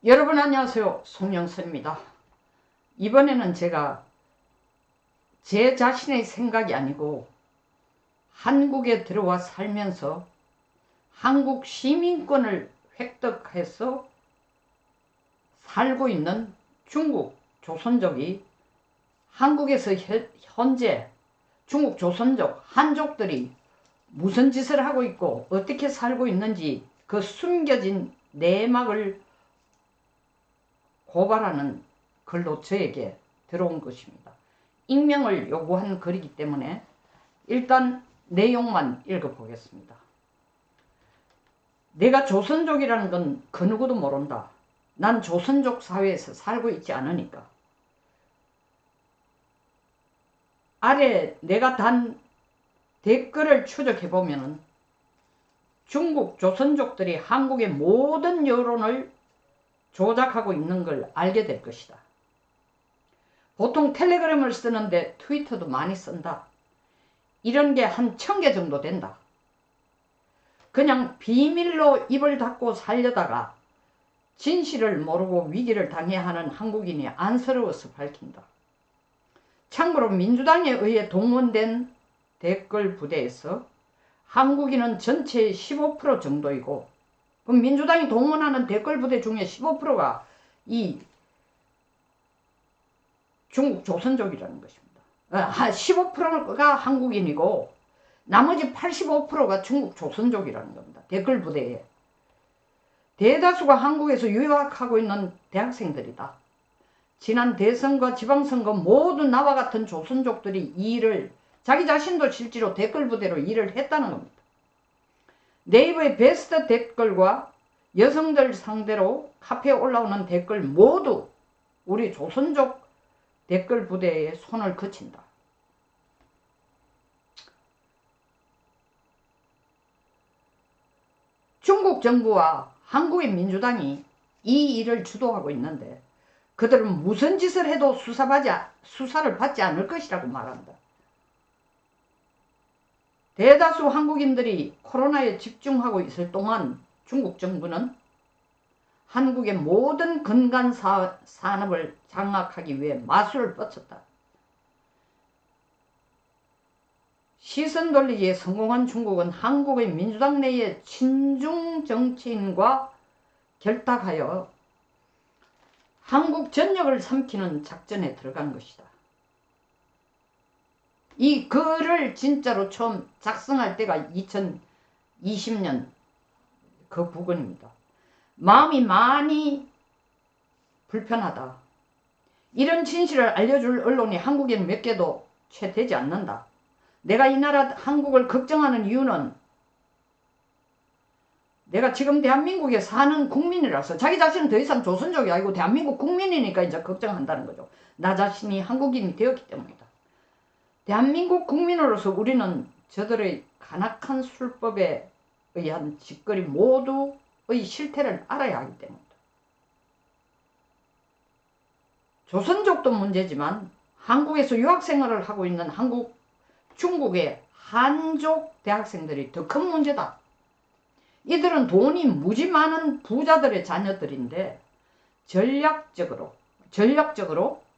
여러분 안녕하세요. 송영선입니다. 이번에는 제가 제 자신의 생각이 아니고 한국에 들어와 살면서 한국 시민권을 획득해서 살고 있는 중국 조선족이 한국에서 현재 중국 조선족 한족들이 무슨 짓을 하고 있고 어떻게 살고 있는지 그 숨겨진 내막을 고발하는 글로 저에게 들어온 것입니다. 익명을 요구한 글이기 때문에 일단 내용만 읽어보겠습니다. 내가 조선족이라는 건 그 누구도 모른다. 난 조선족 사회에서 살고 있지 않으니까. 아래 내가 단 댓글을 추적해보면 중국 조선족들이 한국의 모든 여론을 조작하고 있는 걸 알게 될 것이다. 보통 텔레그램을 쓰는데 트위터도 많이 쓴다. 이런 게 한 1000개 정도 된다. 그냥 비밀로 입을 닫고 살려다가 진실을 모르고 위기를 당해야 하는 한국인이 안쓰러워서 밝힌다. 참고로 민주당에 의해 동원된 댓글 부대에서 한국인은 전체의 15% 정도이고, 그럼 민주당이 동원하는 댓글 부대 중에 15%가 이 중국 조선족이라는 것입니다. 15%가 한국인이고 나머지 85%가 중국 조선족이라는 겁니다. 댓글 부대에. 대다수가 한국에서 유학하고 있는 대학생들이다. 지난 대선과 지방선거 모두 나와 같은 조선족들이 이 일을, 자기 자신도 실제로 댓글 부대로 일을 했다는 겁니다. 네이버의 베스트 댓글과 여성들 상대로 카페에 올라오는 댓글 모두 우리 조선족 댓글 부대에 손을 그친다. 중국 정부와 한국의 민주당이 이 일을 주도하고 있는데 그들은 무슨 짓을 해도 수사를 받지 않을 것이라고 말한다. 대다수 한국인들이 코로나에 집중하고 있을 동안 중국 정부는 한국의 모든 근간 산업을 장악하기 위해 마술을 뻗쳤다. 시선 돌리기에 성공한 중국은 한국의 민주당 내의 친중 정치인과 결탁하여 한국 전역을 삼키는 작전에 들어간 것이다. 이 글을 진짜로 처음 작성할 때가 2020년 그 부근입니다. 마음이 많이 불편하다. 이런 진실을 알려줄 언론이 한국에는 몇 개도 채 되지 않는다. 내가 이 나라 한국을 걱정하는 이유는 내가 지금 대한민국에 사는 국민이라서, 자기 자신은 더 이상 조선족이 아니고 대한민국 국민이니까 이제 걱정한다는 거죠. 나 자신이 한국인이 되었기 때문이다. 대한민국 국민으로서 우리는 저들의 간악한 술법에 의한 짓거리 모두의 실태를 알아야 하기 때문이다. 조선족도 문제지만 한국에서 유학생활을 하고 있는 중국의 한족 대학생들이 더 큰 문제다. 이들은 돈이 무지 많은 부자들의 자녀들인데 전략적으로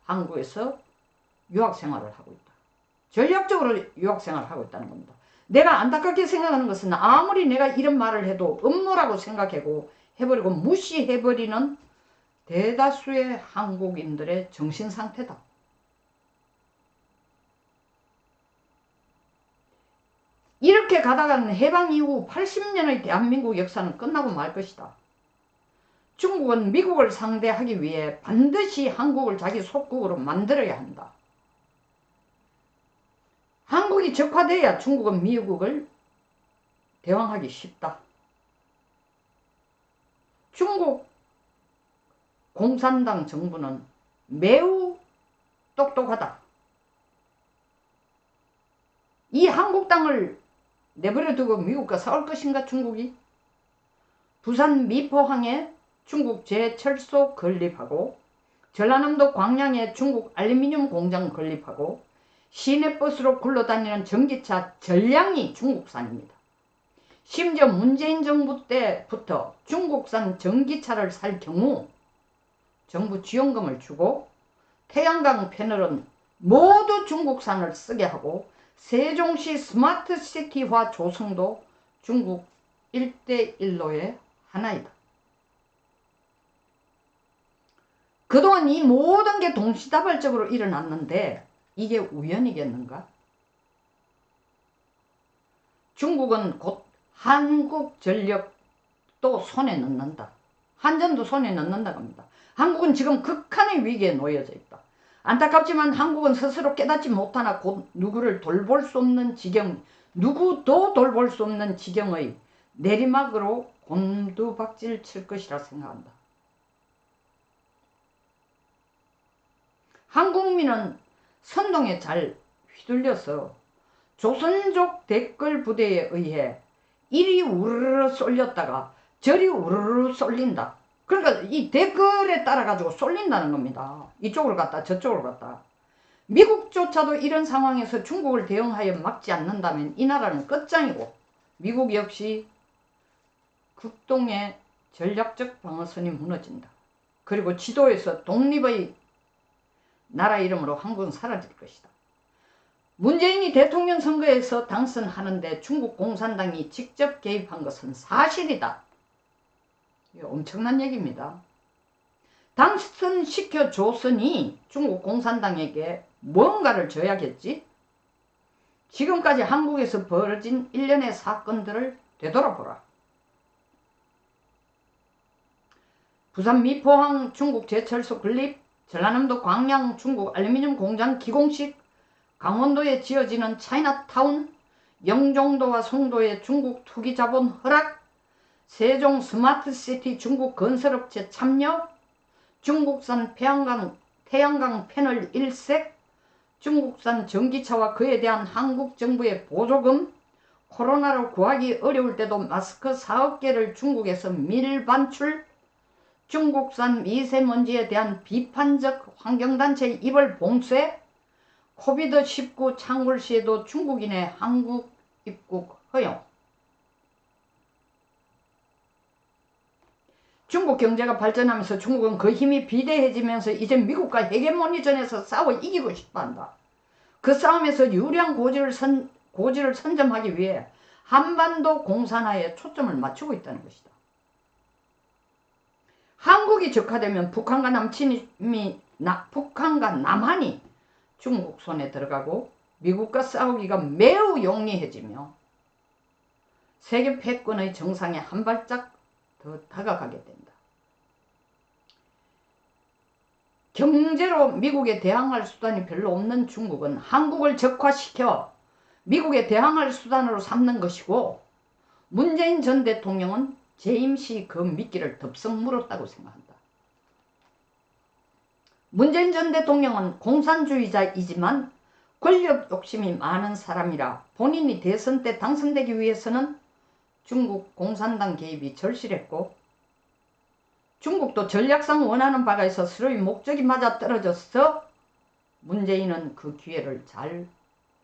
한국에서 유학생활을 하고 있다. 전략적으로 유학생활을 하고 있다는 겁니다. 내가 안타깝게 생각하는 것은 아무리 내가 이런 말을 해도 음모라고 생각하고 해버리고 무시해버리는 대다수의 한국인들의 정신상태다. 이렇게 가다가는 해방 이후 80년의 대한민국 역사는 끝나고 말 것이다. 중국은 미국을 상대하기 위해 반드시 한국을 자기 속국으로 만들어야 한다. 한국이 적화돼야 중국은 미국을 대항하기 쉽다. 중국 공산당 정부는 매우 똑똑하다. 이 한국 땅을 내버려 두고 미국과 싸울 것인가 중국이? 부산 미포항에 중국 제철소 건립하고 전라남도 광양에 중국 알루미늄 공장 건립하고 시내버스로 굴러다니는 전기차 전량이 중국산입니다. 심지어 문재인 정부 때부터 중국산 전기차를 살 경우 정부 지원금을 주고 태양광 패널은 모두 중국산을 쓰게 하고 세종시 스마트시티화 조성도 중국 1대1로의 하나이다. 그동안 이 모든 게 동시다발적으로 일어났는데 이게 우연이겠는가? 중국은 곧 한국전력도 손에 넣는다. 한전도 손에 넣는다고 합니다. 한국은 지금 극한의 위기에 놓여져 있다. 안타깝지만 한국은 스스로 깨닫지 못하나 곧 누구도 돌볼 수 없는 지경의 내리막으로 곤두박질 칠 것이라 생각한다. 한국민은 선동에 잘 휘둘려서 조선족 댓글 부대에 의해 이리 우르르 쏠렸다가 저리 우르르 쏠린다. 그러니까 이 댓글에 따라 가지고 쏠린다는 겁니다. 이쪽으로 갔다 저쪽으로 갔다. 미국조차도 이런 상황에서 중국을 대응하여 막지 않는다면 이 나라는 끝장이고 미국 역시 극동의 전략적 방어선이 무너진다. 그리고 지도에서 독립의 나라 이름으로 한국은 사라질 것이다. 문재인이 대통령 선거에서 당선하는데 중국 공산당이 직접 개입한 것은 사실이다. 이거 엄청난 얘기입니다. 당선시켜줬으니 중국 공산당에게 뭔가를 줘야겠지? 지금까지 한국에서 벌어진 일련의 사건들을 되돌아보라. 부산 미포항 중국 제철소 건립, 전라남도 광양 중국 알루미늄 공장 기공식, 강원도에 지어지는 차이나타운, 영종도와 송도의 중국 투기자본 허락, 세종 스마트시티 중국 건설업체 참여, 중국산 태양광 패널 일색, 중국산 전기차와 그에 대한 한국 정부의 보조금, 코로나로 구하기 어려울 때도 마스크 4억 개를 중국에서 밀반출, 중국산 미세먼지에 대한 비판적 환경단체 입을 봉쇄, 코비드19 창궐 시에도 중국인의 한국 입국 허용. 중국 경제가 발전하면서 중국은 그 힘이 비대해지면서 이제 미국과 헤게모니전에서 싸워 이기고 싶어한다. 그 싸움에서 유리한 고지를 선점하기 위해 한반도 공산화에 초점을 맞추고 있다는 것이다. 한국이 적화되면 북한과 남한이 중국 손에 들어가고 미국과 싸우기가 매우 용이해지며 세계 패권의 정상에 한 발짝 더 다가가게 된다. 경제로 미국에 대항할 수단이 별로 없는 중국은 한국을 적화시켜 미국에 대항할 수단으로 삼는 것이고, 문재인 전 대통령은 재임시 그 미끼를 덥석 물었다고 생각한다. 문재인 전 대통령은 공산주의자이지만 권력 욕심이 많은 사람이라 본인이 대선 때 당선되기 위해서는 중국 공산당 개입이 절실했고, 중국도 전략상 원하는 바가 있어 서로의 목적이 맞아 떨어져서 문재인은 그 기회를 잘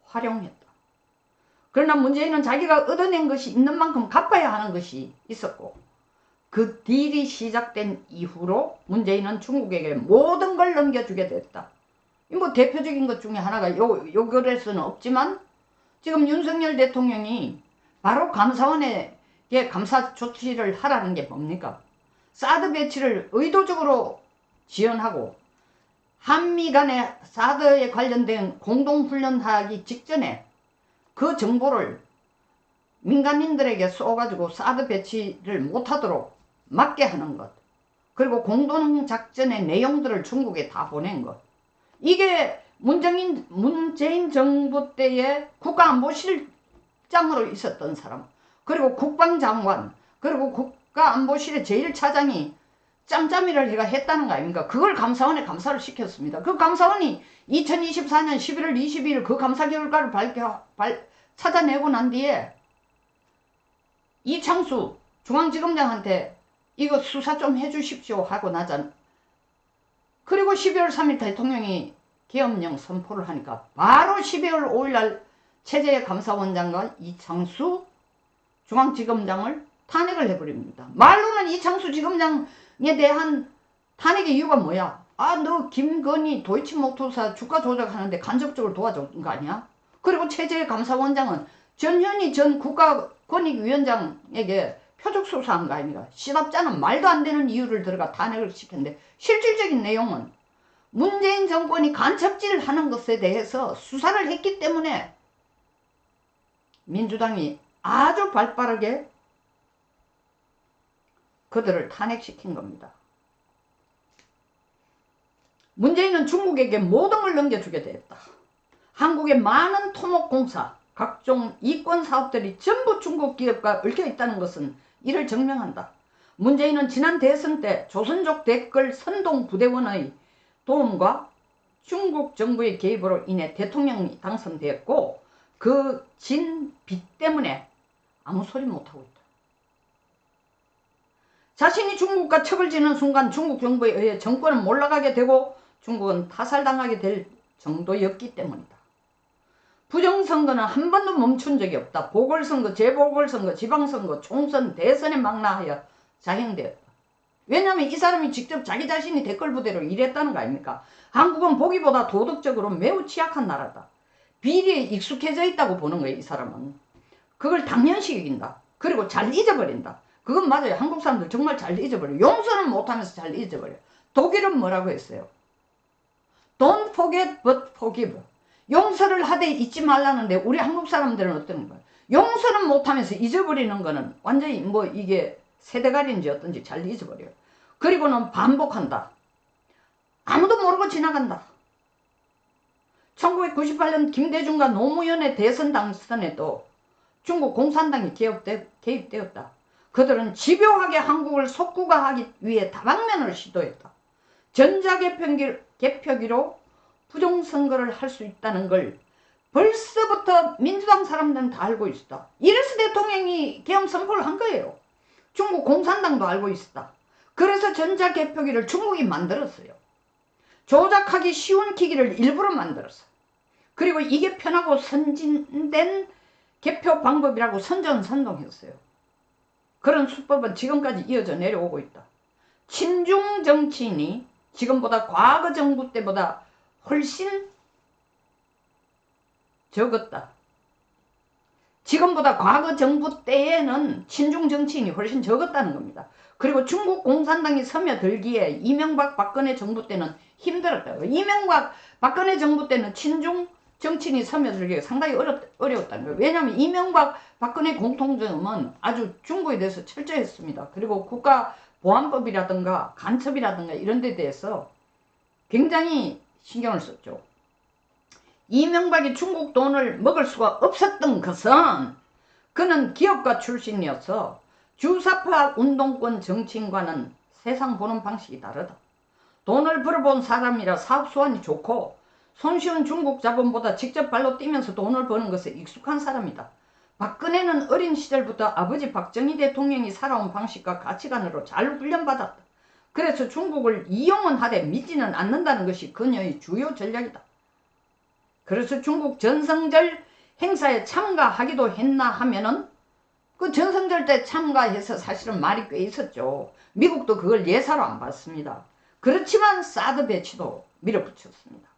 활용했다. 그러나 문재인은 자기가 얻어낸 것이 있는 만큼 갚아야 하는 것이 있었고, 그 딜이 시작된 이후로 문재인은 중국에게 모든 걸 넘겨주게 됐다. 뭐 대표적인 것 중에 하나가 요 글에서는 없지만 지금 윤석열 대통령이 바로 감사원에게 감사 조치를 하라는 게 뭡니까? 사드 배치를 의도적으로 지연하고 한미 간의 사드에 관련된 공동훈련하기 직전에 그 정보를 민간인들에게 쏘가지고 사드 배치를 못하도록 막게 하는 것, 그리고 공동작전의 내용들을 중국에 다 보낸 것, 이게 문재인 정부 때의 국가안보실장으로 있었던 사람, 그리고 국방장관, 그리고 국가안보실의 제1차장이 짬짬이를 했다는 거 아닙니까? 그걸 감사원에 감사를 시켰습니다. 그 감사원이 2024년 11월 22일 그 감사 결과를 찾아내고 난 뒤에 이창수 중앙지검장한테 이거 수사 좀 해주십시오 하고 나잖아. 그리고 12월 3일 대통령이 계엄령 선포를 하니까 바로 12월 5일날 체제감사원장과 이창수 중앙지검장을 탄핵을 해버립니다. 말로는 이창수 지검장에 대한 탄핵의 이유가 뭐야? 아, 너 김건희 도이치모터사 주가 조작하는데 간접적으로 도와준 거 아니야? 그리고 최재감사원장은 전현희 전 국가권익위원장에게 표적 수사한 거 아닙니까? 시답자는 말도 안 되는 이유를 들어가 탄핵을 시켰는데 실질적인 내용은 문재인 정권이 간첩질을 하는 것에 대해서 수사를 했기 때문에 민주당이 아주 발빠르게 그들을 탄핵시킨 겁니다. 문재인은 중국에게 모든 걸 넘겨주게 되었다. 한국의 많은 토목공사, 각종 이권사업들이 전부 중국 기업과 얽혀 있다는 것은 이를 증명한다. 문재인은 지난 대선 때 조선족 댓글 선동부대원의 도움과 중국 정부의 개입으로 인해 대통령이 당선되었고 그 진 빚 때문에 아무 소리 못하고 있다. 자신이 중국과 척을 지는 순간 중국 정부에 의해 정권은 몰락하게 되고 중국은 타살당하게 될 정도였기 때문이다. 부정선거는 한 번도 멈춘 적이 없다. 보궐선거, 재보궐선거, 지방선거, 총선, 대선에 망라하여 자행되었다. 왜냐하면 이 사람이 직접 자기 자신이 댓글부대로 일했다는 거 아닙니까? 한국은 보기보다 도덕적으로 매우 취약한 나라다. 비리에 익숙해져 있다고 보는 거예요. 이 사람은. 그걸 당연시 여긴다. 그리고 잘 잊어버린다. 그건 맞아요. 한국 사람들 정말 잘 잊어버려요. 용서는 못하면서 잘 잊어버려요. 독일은 뭐라고 했어요? Don't forget but forgive. 용서를 하되 잊지 말라는데 우리 한국 사람들은 어떤 거예요? 용서는 못하면서 잊어버리는 거는 완전히 뭐 이게 세대갈인지 어떤지 잘 잊어버려요. 그리고는 반복한다. 아무도 모르고 지나간다. 1998년 김대중과 노무현의 대선 당선에도 중국 공산당이 개입되었다. 그들은 집요하게 한국을 속국화하기 위해 다방면을 시도했다. 전자개표기로 부정선거를 할 수 있다는 걸 벌써부터 민주당 사람들은 다 알고 있었다. 이래서 대통령이 계엄 선포를 한 거예요. 중국 공산당도 알고 있었다. 그래서 전자개표기를 중국이 만들었어요. 조작하기 쉬운 기기를 일부러 만들었어. 그리고 이게 편하고 선진된 개표 방법이라고 선전선동했어요. 그런 수법은 지금까지 이어져 내려오고 있다. 친중 정치인이 지금보다 과거 정부 때보다 훨씬 적었다. 지금보다 과거 정부 때에는 친중 정치인이 훨씬 적었다는 겁니다. 그리고 중국 공산당이 스며들기에 이명박 박근혜 정부 때는 힘들었다. 이명박 박근혜 정부 때는 친중 정치인이 스며들기에 상당히 어려웠다는 거예요. 왜냐하면 이명박 박근혜 공통점은 아주 중국에 대해서 철저했습니다. 그리고 국가보안법이라든가 간첩이라든가 이런 데 대해서 굉장히 신경을 썼죠. 이명박이 중국 돈을 먹을 수가 없었던 것은 그는 기업가 출신이어서 주사파 운동권 정치인과는 세상 보는 방식이 다르다. 돈을 벌어본 사람이라 사업 수완이 좋고 손쉬운 중국 자본보다 직접 발로 뛰면서 돈을 버는 것에 익숙한 사람이다. 박근혜는 어린 시절부터 아버지 박정희 대통령이 살아온 방식과 가치관으로 잘 훈련받았다. 그래서 중국을 이용은 하되 믿지는 않는다는 것이 그녀의 주요 전략이다. 그래서 중국 전성절 행사에 참가하기도 했나 하면은 그 전성절 때 참가해서 사실은 말이 꽤 있었죠. 미국도 그걸 예사로 안 봤습니다. 그렇지만 사드 배치도 밀어붙였습니다.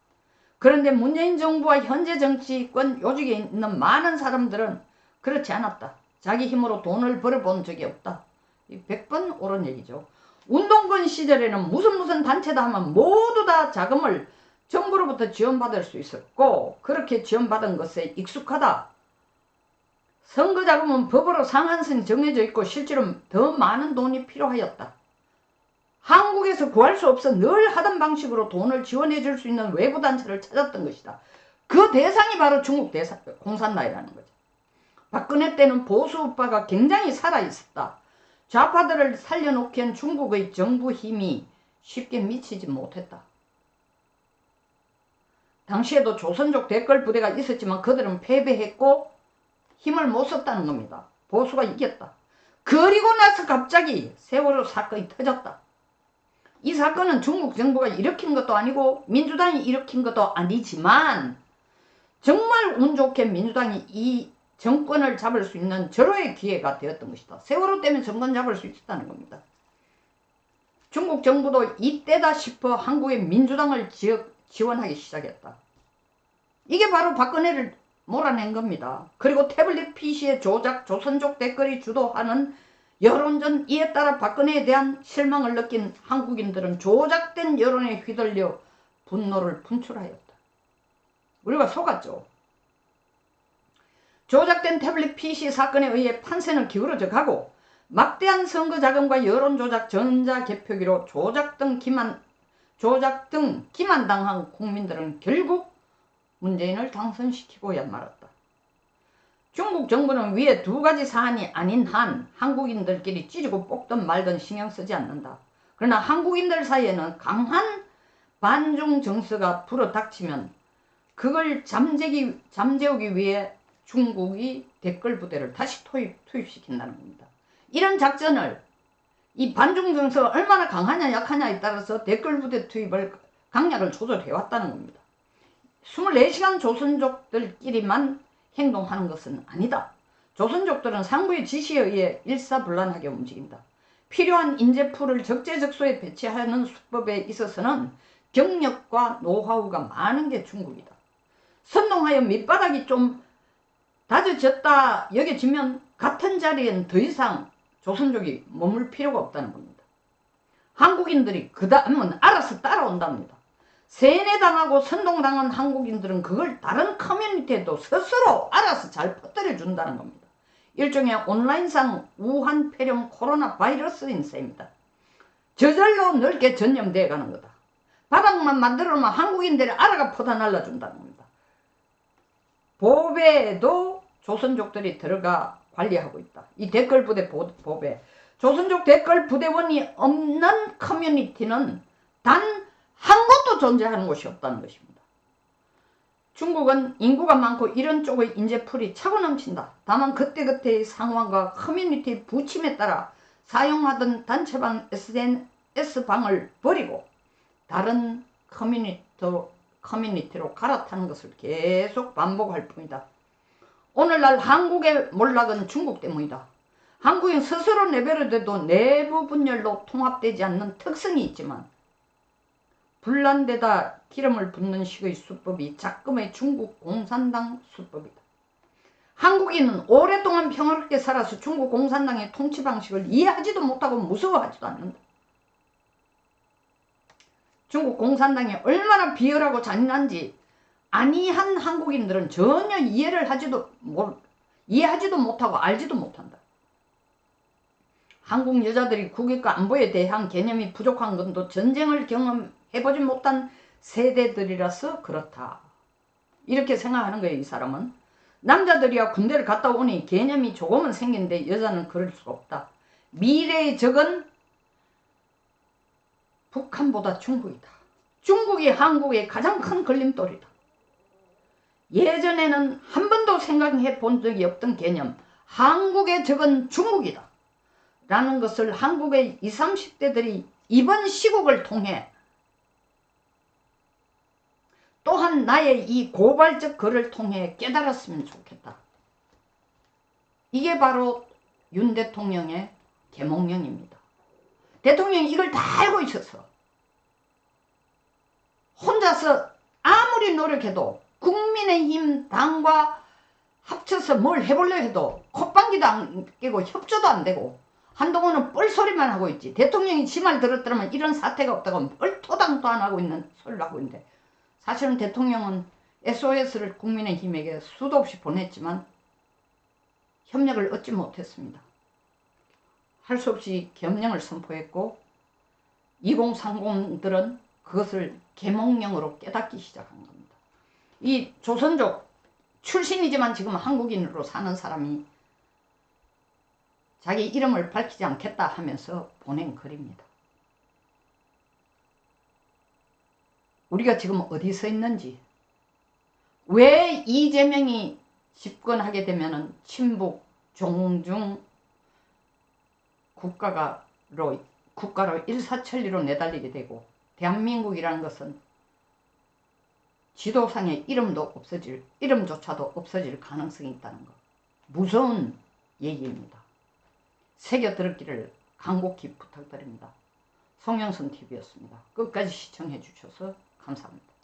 그런데 문재인 정부와 현재 정치권 요직에 있는 많은 사람들은 그렇지 않았다. 자기 힘으로 돈을 벌어본 적이 없다. 100번 옳은 얘기죠. 운동권 시절에는 무슨 단체다 하면 모두 다 자금을 정부로부터 지원받을 수 있었고 그렇게 지원받은 것에 익숙하다. 선거자금은 법으로 상한선이 정해져 있고 실제로 더 많은 돈이 필요하였다. 한국에서 구할 수 없어 늘 하던 방식으로 돈을 지원해 줄 수 있는 외부 단체를 찾았던 것이다. 그 대상이 바로 중국 공산당이라는 거죠. 박근혜 때는 보수 우파가 굉장히 살아있었다. 좌파들을 살려놓기엔 중국의 정부 힘이 쉽게 미치지 못했다. 당시에도 조선족 댓글 부대가 있었지만 그들은 패배했고 힘을 못 썼다는 겁니다. 보수가 이겼다. 그리고 나서 갑자기 세월호 사건이 터졌다. 이 사건은 중국 정부가 일으킨 것도 아니고 민주당이 일으킨 것도 아니지만 정말 운 좋게 민주당이 이 정권을 잡을 수 있는 절호의 기회가 되었던 것이다. 세월호 때문에 정권 잡을 수 있었다는 겁니다. 중국 정부도 이때다 싶어 한국의 민주당을 지원하기 시작했다. 이게 바로 박근혜를 몰아낸 겁니다. 그리고 태블릿 PC의 조작, 조선족 댓글이 주도하는 여론전, 이에 따라 박근혜에 대한 실망을 느낀 한국인들은 조작된 여론에 휘둘려 분노를 분출하였다. 우리가 속았죠. 조작된 태블릿 PC 사건에 의해 판세는 기울어져 가고 막대한 선거 자금과 여론조작, 전자개표기로 조작 등 기만당한 국민들은 결국 문재인을 당선시키고야 말았다. 중국 정부는 위에 두 가지 사안이 아닌 한 한국인들끼리 찌르고 볶든 말든 신경 쓰지 않는다. 그러나 한국인들 사이에는 강한 반중 정서가 불어닥치면 그걸 잠재우기 위해 중국이 댓글 부대를 다시 투입시킨다는 겁니다. 이런 작전을, 이 반중 정서가 얼마나 강하냐 약하냐에 따라서 댓글 부대 투입을 강약을 조절해왔다는 겁니다. 24시간 조선족들끼리만 행동하는 것은 아니다. 조선족들은 상부의 지시에 의해 일사불란하게 움직인다. 필요한 인재풀을 적재적소에 배치하는 수법에 있어서는 경력과 노하우가 많은 게 중국이다. 선동하여 밑바닥이 좀 다져졌다 여겨지면 같은 자리엔 더 이상 조선족이 머물 필요가 없다는 겁니다. 한국인들이 그 다음은 알아서 따라온답니다. 세뇌당하고 선동당한 한국인들은 그걸 다른 커뮤니티에도 스스로 알아서 잘 퍼뜨려 준다는 겁니다. 일종의 온라인상 우한 폐렴 코로나 바이러스인 셈입니다. 저절로 넓게 전염되어 가는 거다. 바닥만 만들어놓으면 한국인들이 알아가 퍼다 날라준다는 겁니다. 보배도 조선족들이 들어가 관리하고 있다. 이 댓글 부대 보배. 조선족 댓글 부대원이 없는 커뮤니티는 단 한 곳도 존재하는 곳이 없다는 것입니다. 중국은 인구가 많고 이런 쪽의 인재풀이 차고 넘친다. 다만 그때그때의 상황과 커뮤니티 부침에 따라 사용하던 단체방 SNS방을 버리고 다른 커뮤니티로 갈아타는 것을 계속 반복할 뿐이다. 오늘날 한국의 몰락은 중국 때문이다. 한국인 스스로 내버려둬도 내부 분열로 통합되지 않는 특성이 있지만 불난데다 기름을 붓는 식의 수법이 작금의 중국 공산당 수법이다. 한국인은 오랫동안 평화롭게 살아서 중국 공산당의 통치 방식을 이해하지도 못하고 무서워하지도 않는다. 중국 공산당이 얼마나 비열하고 잔인한지 아니한 한국인들은 전혀 이해하지도 못하고 알지도 못한다. 한국 여자들이 국익과 안보에 대한 개념이 부족한 것도 전쟁을 경험해보지 못한 세대들이라서 그렇다. 이렇게 생각하는 거예요. 이 사람은. 남자들이야 군대를 갔다 오니 개념이 조금은 생기는데 여자는 그럴 수가 없다. 미래의 적은 북한보다 중국이다. 중국이 한국의 가장 큰 걸림돌이다. 예전에는 한 번도 생각해 본 적이 없던 개념, 한국의 적은 중국이다 라는 것을 한국의 20, 30대들이 이번 시국을 통해 또한 나의 이 고발적 글을 통해 깨달았으면 좋겠다. 이게 바로 윤 대통령의 계몽령입니다. 대통령이 이걸 다 알고 있어서 혼자서 아무리 노력해도 국민의힘 당과 합쳐서 뭘 해보려 해도 콧방귀도 안 끼고 협조도 안 되고 한동훈은 뻘소리만 하고 있지. 대통령이 지 말 들었더라면 이런 사태가 없다고 뻘토당도 안 하고 있는 소리를 하고 있는데 사실은 대통령은 SOS를 국민의힘에게 수도 없이 보냈지만 협력을 얻지 못했습니다. 할 수 없이 겸령을 선포했고 2030들은 그것을 계몽령으로 깨닫기 시작한 겁니다. 이 조선족 출신이지만 지금 한국인으로 사는 사람이 자기 이름을 밝히지 않겠다 하면서 보낸 글입니다. 우리가 지금 어디 서 있는지, 왜 이재명이 집권하게 되면은 친북, 종중 국가로 일사천리로 내달리게 되고 대한민국이라는 것은 지도상의 이름조차도 없어질 가능성이 있다는 것. 무서운 얘기입니다. 새겨 들었기를 간곡히 부탁드립니다. 송영선 TV였습니다. 끝까지 시청해 주셔서 감사합니다.